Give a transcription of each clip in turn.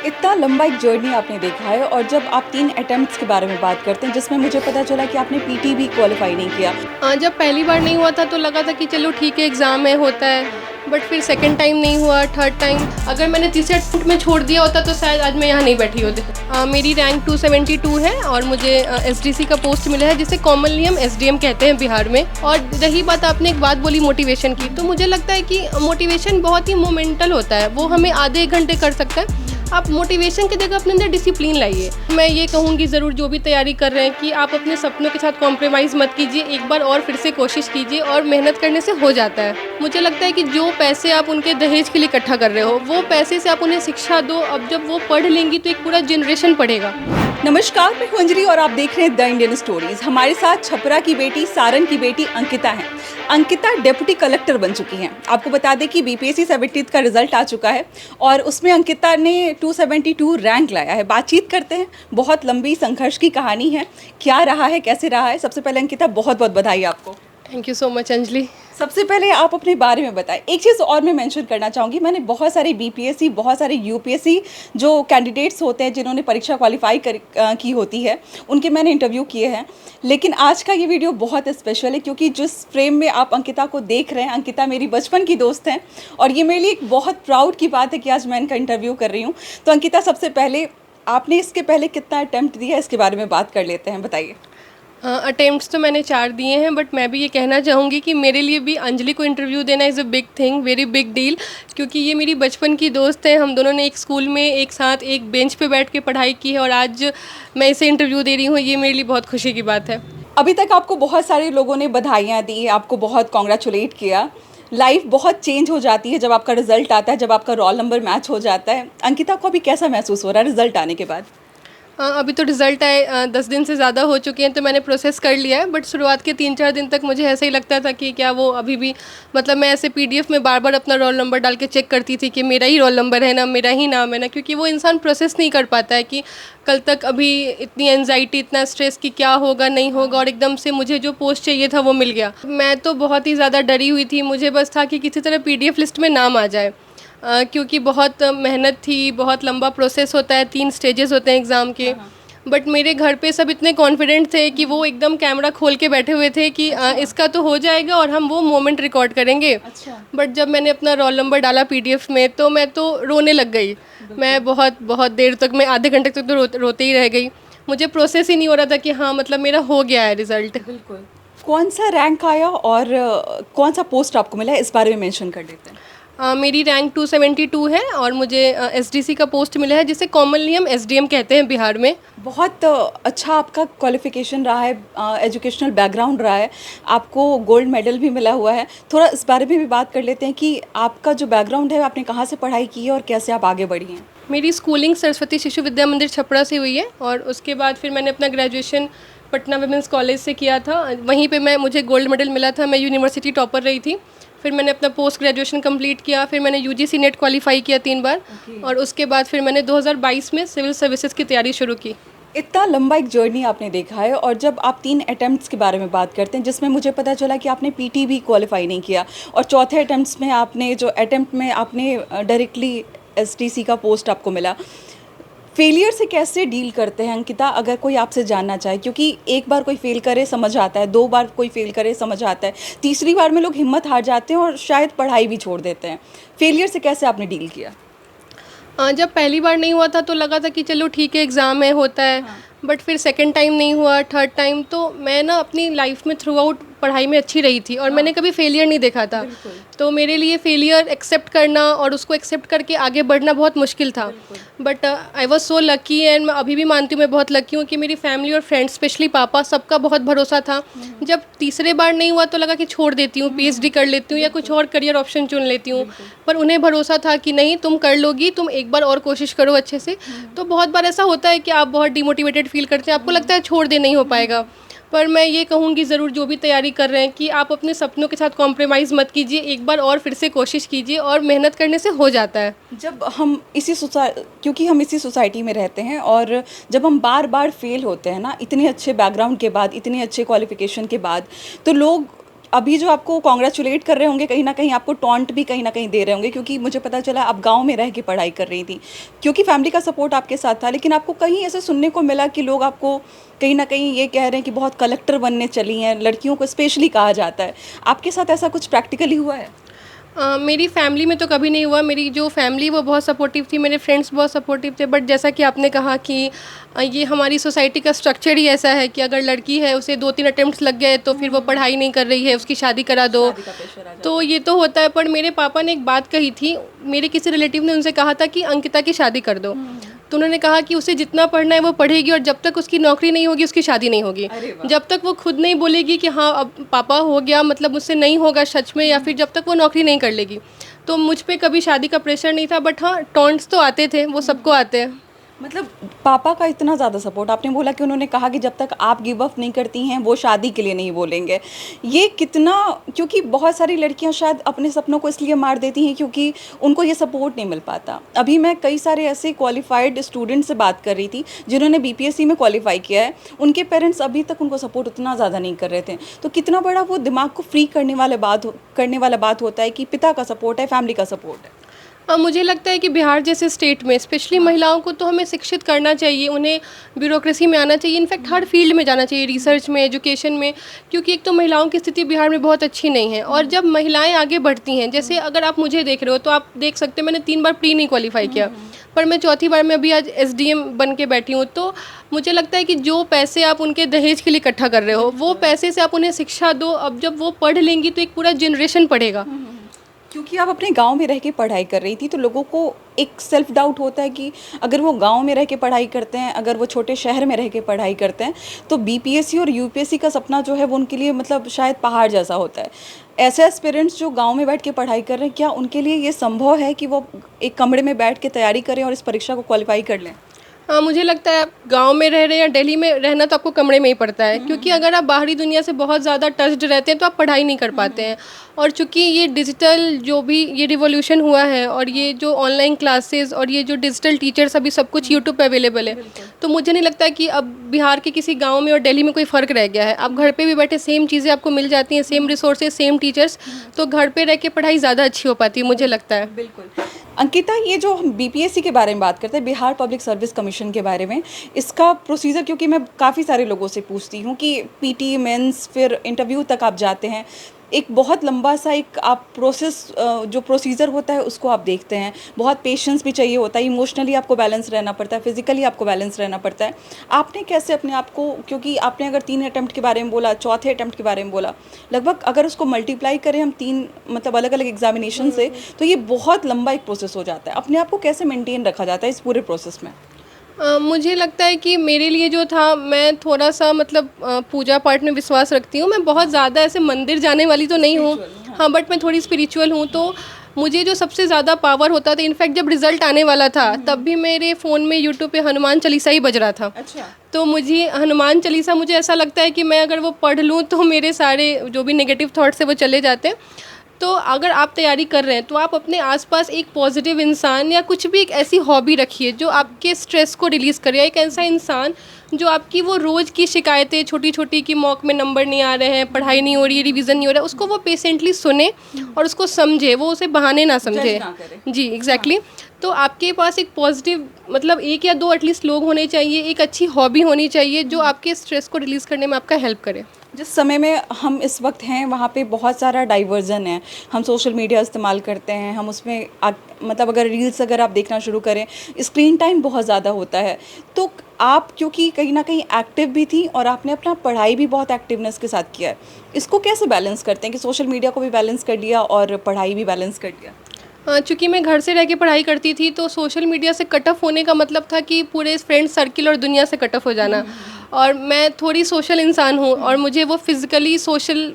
इतना लंबा एक जर्नी आपने देखा है और जब आप 3 अटेम्प्ट्स के बारे में बात करते हैं जिसमें मुझे पता चला कि आपने पीटी भी क्वालिफाई नहीं किया। जब पहली बार नहीं हुआ था तो लगा था कि चलो ठीक है एग्ज़ाम है होता है। बट फिर सेकंड टाइम नहीं हुआ, थर्ड टाइम अगर मैंने तीसरे अटेम्प्ट में छोड़ दिया होता तो शायद आज मैं यहाँ नहीं बैठी होती। मेरी रैंक 272 है और मुझे एसडीसी का पोस्ट मिला है जिसे कॉमनली हम एसडीएम कहते हैं बिहार में। और रही बात, आपने एक बात बोली मोटिवेशन की, तो मुझे लगता है कि मोटिवेशन बहुत ही मोमेंटल होता है, वो हमें आधे एक घंटे कर सकता है। आप मोटिवेशन की जगह अपने अंदर डिसिप्लिन लाइए। मैं ये कहूँगी ज़रूर जो भी तैयारी कर रहे हैं कि आप अपने सपनों के साथ कॉम्प्रोमाइज़ मत कीजिए, एक बार और फिर से कोशिश कीजिए और मेहनत करने से हो जाता है। मुझे लगता है कि जो पैसे आप उनके दहेज के लिए इकट्ठा कर रहे हो, वो पैसे से आप उन्हें शिक्षा दो। अब जब वो पढ़ लेंगी तो एक पूरा जनरेशन पढ़ेगा। नमस्कार, मैं हूं अंजलि और आप देख रहे हैं द इंडियन स्टोरीज। हमारे साथ छपरा की बेटी, सारण की बेटी अंकिता हैं। अंकिता डिप्टी कलेक्टर बन चुकी हैं। आपको बता दें कि बीपीएससी 70th का रिजल्ट आ चुका है और उसमें अंकिता ने 272 रैंक लाया है। बातचीत करते हैं, बहुत लंबी संघर्ष की कहानी है, क्या रहा है, कैसे रहा है। सबसे पहले अंकिता, बहुत बहुत बधाई आपको। Thank you so much Anjali. सबसे पहले आप अपने बारे में बताएं। एक चीज़ और मैं मेंशन करना चाहूँगी, मैंने बहुत सारे बीपीएससी, बहुत सारे यूपीएससी जो कैंडिडेट्स होते हैं जिन्होंने परीक्षा क्वालिफाई की होती है, उनके मैंने इंटरव्यू किए हैं। लेकिन आज का ये वीडियो बहुत स्पेशल है क्योंकि जिस फ्रेम में आप अंकिता को देख रहे हैं, अंकिता मेरी बचपन की दोस्त हैं और ये मेरे लिए एक बहुत प्राउड की बात है कि आज मैं इनका इंटरव्यू कर रही हूँ। तो अंकिता, सबसे पहले आपने इसके पहले कितना अटैम्प्ट दिया, इसके बारे में बात कर लेते हैं, बताइए। अटेम्प्ट्स तो मैंने 4 दिए हैं, बट मैं भी ये कहना चाहूँगी कि मेरे लिए भी अंजलि को इंटरव्यू देना is a big thing, very big deal. क्योंकि ये मेरी बचपन की दोस्त है, हम दोनों ने एक स्कूल में एक साथ एक बेंच पे बैठ के पढ़ाई की है और आज मैं इसे इंटरव्यू दे रही हूँ, ये मेरे लिए बहुत खुशी की बात है। अभी तक आपको बहुत सारे लोगों ने बधाइयाँ दी, आपको बहुत कॉन्ग्रेचुलेट किया। लाइफ बहुत चेंज हो जाती है जब आपका रिजल्ट आता है, जब आपका रोल नंबर मैच हो जाता है। अंकिता को अभी कैसा महसूस हो रहा है रिजल्ट आने के बाद? अभी तो रिज़ल्ट आए 10 दिन से ज़्यादा हो चुके हैं, तो मैंने प्रोसेस कर लिया है। बट शुरुआत के 3-4 दिन तक मुझे ऐसा ही लगता था कि क्या वो अभी भी, मतलब मैं ऐसे पीडीएफ में बार बार अपना रोल नंबर डाल के चेक करती थी कि मेरा ही रोल नंबर है ना, मेरा ही नाम है ना। क्योंकि वो इंसान प्रोसेस नहीं कर पाता है कि कल तक अभी इतनी एनजाइटी, इतना स्ट्रेस कि क्या होगा नहीं होगा, और एकदम से मुझे जो पोस्ट चाहिए था वो मिल गया। मैं तो बहुत ही ज़्यादा डरी हुई थी, मुझे बस था कि किसी तरह पीडीएफ लिस्ट में नाम आ जाए। क्योंकि बहुत मेहनत थी, बहुत लंबा प्रोसेस होता है, 3 स्टेजेस होते हैं एग्ज़ाम के। बट मेरे घर पे सब इतने कॉन्फिडेंट थे कि वो एकदम कैमरा खोल के बैठे हुए थे कि इसका तो हो जाएगा और हम वो मोमेंट रिकॉर्ड करेंगे। बट जब मैंने अपना रोल नंबर डाला पीडीएफ में तो मैं तो रोने लग गई। मैं बहुत बहुत देर तक, मैं आधे घंटे तक तो रोते ही रह गई। मुझे प्रोसेस ही नहीं हो रहा था कि हाँ मतलब मेरा हो गया है रिज़ल्ट। बिल्कुल। कौन सा रैंक आया और कौन सा पोस्ट आपको मिला है, इस बारे में मेंशन कर देते हैं। मेरी रैंक 272 है और मुझे एसडीसी का पोस्ट मिला है जिसे कॉमनली हम एसडीएम कहते हैं बिहार में। बहुत अच्छा आपका क्वालिफिकेशन रहा है, एजुकेशनल बैकग्राउंड रहा है, आपको गोल्ड मेडल भी मिला हुआ है। थोड़ा इस बारे में भी बात कर लेते हैं कि आपका जो बैकग्राउंड है, आपने कहाँ से पढ़ाई की है और कैसे आप आगे बढ़ी हैं। मेरी स्कूलिंग सरस्वती शिशु विद्या मंदिर छपरा से हुई है और उसके बाद फिर मैंने अपना ग्रेजुएशन पटना वुमेंस कॉलेज से किया था। वहीं पे मुझे गोल्ड मेडल मिला था, मैं यूनिवर्सिटी टॉपर रही थी। फिर मैंने अपना पोस्ट ग्रेजुएशन कंप्लीट किया, फिर मैंने यूजीसी नेट क्वालिफाई किया 3 बार। और उसके बाद फिर मैंने 2022 में सिविल सर्विसेज की तैयारी शुरू की। इतना लंबा एक जर्नी आपने देखा है और जब आप 3 अटेम्प्ट्स के बारे में बात करते हैं जिसमें मुझे पता चला कि आपने पीटी भी क्वालिफाई नहीं किया और चौथे अटेम्प्ट्स में आपने डायरेक्टली एसटीसी का पोस्ट आपको मिला। फेलियर से कैसे डील करते हैं अंकिता, अगर कोई आपसे जानना चाहे? क्योंकि एक बार कोई फेल करे समझ आता है, 2 बार कोई फेल करे समझ आता है, तीसरी बार में लोग हिम्मत हार जाते हैं और शायद पढ़ाई भी छोड़ देते हैं। फेलियर से कैसे आपने डील किया? जब पहली बार नहीं हुआ था तो लगा था कि चलो ठीक है एग्ज़ाम है होता है। बट फिर सेकंड टाइम नहीं हुआ, थर्ड टाइम तो मैं ना अपनी लाइफ में थ्रू आउट पढ़ाई में अच्छी रही थी और मैंने कभी फेलियर नहीं देखा था। तो मेरे लिए फेलियर एक्सेप्ट करना और उसको एक्सेप्ट करके आगे बढ़ना बहुत मुश्किल था। But I was so lucky and मैं अभी भी मानती हूँ मैं बहुत लकी हूँ कि मेरी फैमिली और फ्रेंड्स, स्पेशली पापा, सबका बहुत भरोसा था। जब तीसरे बार नहीं हुआ तो लगा कि छोड़ देती हूँ, पीएचडी कर लेती हूँ या कुछ और करियर ऑप्शन चुन लेती हूँ। पर उन्हें भरोसा था कि नहीं, तुम कर लोगी, तुम एक बार और कोशिश करो अच्छे से। तो बहुत बार ऐसा होता है कि आप बहुत डिमोटिवेटेड फील करते हैं, आपको लगता है छोड़ दे, नहीं हो पाएगा। पर मैं ये कहूँगी ज़रूर जो भी तैयारी कर रहे हैं कि आप अपने सपनों के साथ कॉम्प्रोमाइज़ मत कीजिए, एक बार और फिर से कोशिश कीजिए और मेहनत करने से हो जाता है। जब हम क्योंकि हम इसी सोसाइटी में रहते हैं और जब हम बार बार फेल होते हैं ना, इतने अच्छे बैकग्राउंड के बाद, इतने अच्छे क्वालिफिकेशन के बाद, तो लोग अभी जो आपको कॉन्ग्रेचुलेट कर रहे होंगे, कहीं न कहीं आपको टॉन्ट भी कहीं न कहीं दे रहे होंगे, क्योंकि मुझे पता चला आप गाँव में रह के पढ़ाई कर रही थी। क्योंकि फैमिली का सपोर्ट आपके साथ था, लेकिन आपको कहीं ऐसे सुनने को मिला कि लोग आपको कहीं न कहीं ये कह रहे हैं कि बहुत कलेक्टर बनने चली हैं, लड़कियों को स्पेशली कहा जाता है। आपके साथ ऐसा कुछ प्रैक्टिकली हुआ है? मेरी फैमिली में तो कभी नहीं हुआ। मेरी जो फैमिली वो बहुत सपोर्टिव थी, मेरे फ्रेंड्स बहुत सपोर्टिव थे। बट जैसा कि आपने कहा कि ये हमारी सोसाइटी का स्ट्रक्चर ही ऐसा है कि अगर लड़की है उसे 2-3 अटेम्प्ट्स लग गए तो फिर वो पढ़ाई नहीं कर रही है, उसकी शादी करा दो। शादी का प्रेशर आ जाता तो ये तो होता है। पर मेरे पापा ने एक बात कही थी, मेरे किसी रिलेटिव ने उनसे कहा था कि अंकिता की शादी कर दो। तो उन्होंने कहा कि उसे जितना पढ़ना है वो पढ़ेगी, और जब तक उसकी नौकरी नहीं होगी उसकी शादी नहीं होगी। अरे वाह! जब तक वो खुद नहीं बोलेगी कि हाँ अब पापा हो गया, मतलब मुझसे नहीं होगा सच में, या फिर जब तक वो नौकरी नहीं कर लेगी। तो मुझ पे कभी शादी का प्रेशर नहीं था। बट हाँ, टॉन्ट्स तो आते थे, वो सबको आते हैं। मतलब पापा का इतना ज़्यादा सपोर्ट, आपने बोला कि उन्होंने कहा कि जब तक आप गिव अप नहीं करती हैं वो शादी के लिए नहीं बोलेंगे। ये कितना, क्योंकि बहुत सारी लड़कियां शायद अपने सपनों को इसलिए मार देती हैं क्योंकि उनको ये सपोर्ट नहीं मिल पाता। अभी मैं कई सारे ऐसे क्वालिफाइड स्टूडेंट से बात कर रही थी जिन्होंने बीपीएससी में क्वालिफाई किया है, उनके पेरेंट्स अभी तक उनको सपोर्ट उतना ज़्यादा नहीं कर रहे थे। तो कितना बड़ा वो दिमाग को फ्री करने वाला बात होता है कि पिता का सपोर्ट है, फैमिली का सपोर्ट है। मुझे लगता है कि बिहार जैसे स्टेट में स्पेशली महिलाओं को तो हमें शिक्षित करना चाहिए, उन्हें ब्यूरोक्रेसी में आना चाहिए, इनफैक्ट हर फील्ड में जाना चाहिए, रिसर्च में, एजुकेशन में। क्योंकि एक तो महिलाओं की स्थिति बिहार में बहुत अच्छी नहीं है, और जब महिलाएं आगे बढ़ती हैं, जैसे अगर आप मुझे देख रहे हो तो आप देख सकते हैं मैंने 3 बार प्री नहीं क्वालिफाई किया, पर मैं चौथी बार में अभी आज एसडीएम बन के बैठी हूँ। तो मुझे लगता है कि जो पैसे आप उनके दहेज के लिए इकट्ठा कर रहे हो, वो पैसे से आप उन्हें शिक्षा दो। अब जब वो पढ़ लेंगी तो एक पूरा जनरेशन पढ़ेगा। क्योंकि आप अपने गांव में रह के पढ़ाई कर रही थी, तो लोगों को एक सेल्फ डाउट होता है कि अगर वो गांव में रह के पढ़ाई करते हैं, अगर वो छोटे शहर में रह के पढ़ाई करते हैं, तो बीपीएससी और यूपीएससी का सपना जो है वो उनके लिए मतलब शायद पहाड़ जैसा होता है। ऐसे एस्पिरेंट्स जो गांव में बैठ के पढ़ाई कर रहे हैं, क्या उनके लिए ये संभव है कि वो एक कमरे में बैठ के तैयारी करें और इस परीक्षा को क्वालिफाई कर लें? हाँ, मुझे लगता है आप गांव में रह रहे हैं या दिल्ली में रहना तो आपको कमरे में ही पड़ता है, क्योंकि अगर आप बाहरी दुनिया से बहुत ज़्यादा टच्ड रहते हैं तो आप पढ़ाई नहीं कर पाते हैं। और चूंकि ये डिजिटल जो भी ये रिवॉल्यूशन हुआ है, और ये जो ऑनलाइन क्लासेस और ये जो डिजिटल टीचर्स अभी सब कुछ यूट्यूब पे अवेलेबल है, तो मुझे नहीं लगता कि अब बिहार के किसी गाँव में और दिल्ली में कोई फ़र्क रह गया है। आप घर पर भी बैठे सेम चीज़ें आपको मिल जाती हैं, सेम रिसोर्सेज, सेम टीचर्स। तो घर पर रह के पढ़ाई ज़्यादा अच्छी हो पाती है, मुझे लगता है। बिल्कुल। अंकिता, ये जो हम बीपीएससी के बारे में बात करते हैं, बिहार पब्लिक सर्विस कमीशन के बारे में, इसका प्रोसीजर, क्योंकि मैं काफ़ी सारे लोगों से पूछती हूँ कि पीटी, मेंस, फिर इंटरव्यू तक आप जाते हैं, एक बहुत लंबा सा एक आप प्रोसेस जो प्रोसीजर होता है उसको आप देखते हैं। बहुत पेशेंस भी चाहिए होता है, इमोशनली आपको बैलेंस रहना पड़ता है, फिजिकली आपको बैलेंस रहना पड़ता है। आपने कैसे अपने आप को, क्योंकि आपने अगर 3 अटेम्प्ट के बारे में बोला, चौथे अटेम्प्ट के बारे में बोला, लगभग अगर उसको मल्टीप्लाई करें हम 3 मतलब अलग अलग एग्जामिनेशन से, तो ये बहुत लंबा एक प्रोसेस हो जाता है। अपने आप को कैसे मेंटेन रखा जाता है इस पूरे प्रोसेस में? मुझे लगता है कि मेरे लिए जो था, मैं थोड़ा सा मतलब पूजा पाठ में विश्वास रखती हूँ। मैं बहुत ज़्यादा ऐसे मंदिर जाने वाली तो नहीं हूँ, हाँ, बट मैं थोड़ी स्पिरिचुअल हूँ। तो मुझे जो सबसे ज़्यादा पावर होता था, इनफैक्ट जब रिज़ल्ट आने वाला था तब भी मेरे फ़ोन में यूट्यूब पे हनुमान चालीसा ही बज रहा था। अच्छा। तो मुझे हनुमान चालीसा, मुझे ऐसा लगता है कि मैं अगर वो पढ़ लूँ तो मेरे सारे जो भी नेगेटिव थॉट्स है वो चले जाते हैं। तो अगर आप तैयारी कर रहे हैं तो आप अपने आसपास एक पॉजिटिव इंसान या कुछ भी एक ऐसी हॉबी रखिए जो आपके स्ट्रेस को रिलीज़ करे, या एक ऐसा इंसान जो आपकी वो रोज़ की शिकायतें छोटी छोटी कि मॉक में नंबर नहीं आ रहे हैं, पढ़ाई नहीं हो रही है, रिवीजन नहीं हो रहा है, उसको वो पेशेंटली सुने और उसको समझे, वो उसे बहाने ना समझे। जी, एग्जैक्टली। तो आपके पास एक पॉजिटिव मतलब 1 या 2 एटलीस्ट लोग होने चाहिए, एक अच्छी हॉबी होनी चाहिए जो आपके स्ट्रेस को रिलीज़ करने में आपका हेल्प करे। जिस समय में हम इस वक्त हैं वहाँ पे बहुत सारा डाइवर्जन है। हम सोशल मीडिया इस्तेमाल करते हैं, हम उसमें मतलब अगर रील्स अगर आप देखना शुरू करें, स्क्रीन टाइम बहुत ज़्यादा होता है। तो आप क्योंकि कहीं ना कहीं एक्टिव भी थी और आपने अपना पढ़ाई भी बहुत एक्टिवनेस के साथ किया है, इसको कैसे बैलेंस करते हैं कि सोशल मीडिया को भी बैलेंस कर लिया और पढ़ाई भी बैलेंस कर लिया? चूँकि मैं घर से रह के पढ़ाई करती थी तो सोशल मीडिया से कट ऑफ होने का मतलब था कि पूरे फ्रेंड सर्किल और दुनिया से कट ऑफ हो जाना। और मैं थोड़ी सोशल इंसान हूँ और मुझे वो फिज़िकली सोशल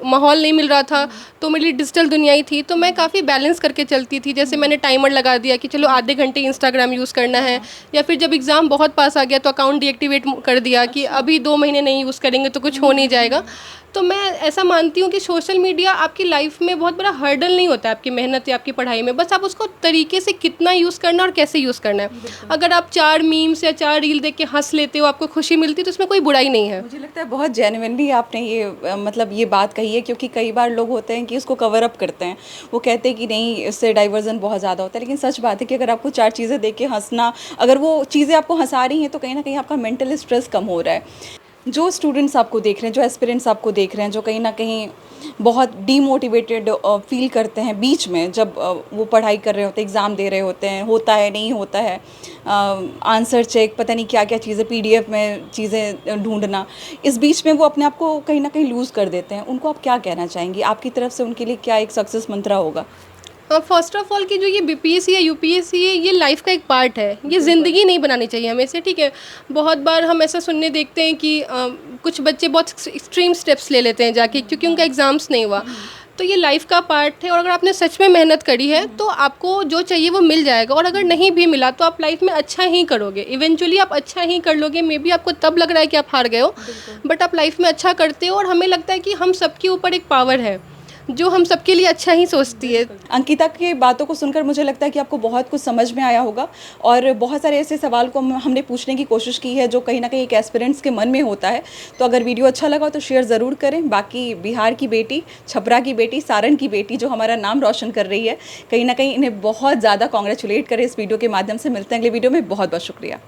माहौल नहीं मिल रहा था, तो मेरी डिजिटल दुनिया ही थी। तो मैं काफ़ी बैलेंस करके चलती थी। जैसे मैंने टाइमर लगा दिया कि चलो आधे घंटे इंस्टाग्राम यूज़ करना है, या फिर जब एग्ज़ाम बहुत पास आ गया तो अकाउंट डीएक्टिवेट कर दिया कि अभी 2 महीने नहीं यूज़ करेंगे तो कुछ हो नहीं जाएगा। तो मैं ऐसा मानती हूँ कि सोशल मीडिया आपकी लाइफ में बहुत बड़ा हर्डल नहीं होता है आपकी मेहनत या आपकी पढ़ाई में, बस आप उसको तरीके से कितना यूज़ करना और कैसे यूज़ करना है। अगर आप 4 मीम्स या 4 रील देख के हंस लेते हो, आपको खुशी मिलती है, तो उसमें कोई बुराई नहीं है। मुझे लगता है बहुत जेन्युइनली आपने ये मतलब ये बात कही है, क्योंकि कई बार लोग होते हैं कि उसको कवर अप करते हैं, वो कहते हैं कि नहीं इससे डाइवर्जन बहुत ज़्यादा होता है, लेकिन सच बात है कि अगर आपको 4 चीज़ें देख के हंसना, अगर वो चीज़ें आपको हंसा रही हैं तो कहीं ना कहीं आपका मेंटल स्ट्रेस कम हो रहा है। जो स्टूडेंट्स आपको देख रहे हैं, जो एस्पिरेंट्स आपको देख रहे हैं, जो कहीं ना कहीं बहुत डीमोटिवेटेड फील करते हैं बीच में, जब वो पढ़ाई कर रहे होते हैं, एग्ज़ाम दे रहे होते हैं, होता है नहीं होता है, आंसर चेक, पता नहीं क्या क्या चीज़ें, पीडीएफ में चीज़ें ढूंढना, इस बीच में वो अपने आप को कहीं ना कहीं लूज़ कर देते हैं। उनको आप क्या कहना चाहेंगी? आपकी तरफ से उनके लिए क्या एक सक्सेस मंत्रा होगा? फर्स्ट ऑफ ऑल कि जो ये बीपीएससी या यूपीएससी है, ये लाइफ का एक पार्ट है, ये ज़िंदगी नहीं बनानी चाहिए हमें से, ठीक है। बहुत बार हम ऐसा सुनने देखते हैं कि कुछ बच्चे बहुत एक्सट्रीम स्टेप्स ले लेते हैं जाके, क्योंकि उनका एग्ज़ाम्स नहीं हुआ। तो ये लाइफ का पार्ट है, और अगर आपने सच में मेहनत करी है तो आपको जो चाहिए वो मिल जाएगा, और अगर नहीं भी मिला तो आप लाइफ में अच्छा ही करोगे, इवेंचुअली आप अच्छा ही कर लोगे। मे बी आपको तब लग रहा है कि आप हार गए हो, बट आप लाइफ में अच्छा करते हो, और हमें लगता है कि हम सबके ऊपर एक पावर है जो हम सबके लिए अच्छा ही सोचती है। अंकिता की बातों को सुनकर मुझे लगता है कि आपको बहुत कुछ समझ में आया होगा, और बहुत सारे ऐसे सवाल को हमने पूछने की कोशिश की है जो कहीं ना कहीं एक एस्पिरेंट्स के मन में होता है। तो अगर वीडियो अच्छा लगा तो शेयर ज़रूर करें। बाकी बिहार की बेटी, छपरा की बेटी, सारण की बेटी जो हमारा नाम रोशन कर रही है, कहीं ना कहीं इन्हें बहुत ज़्यादा कॉन्ग्रेचुलेट करें इस वीडियो के माध्यम से। मिलते हैं अगले वीडियो में। बहुत बहुत शुक्रिया।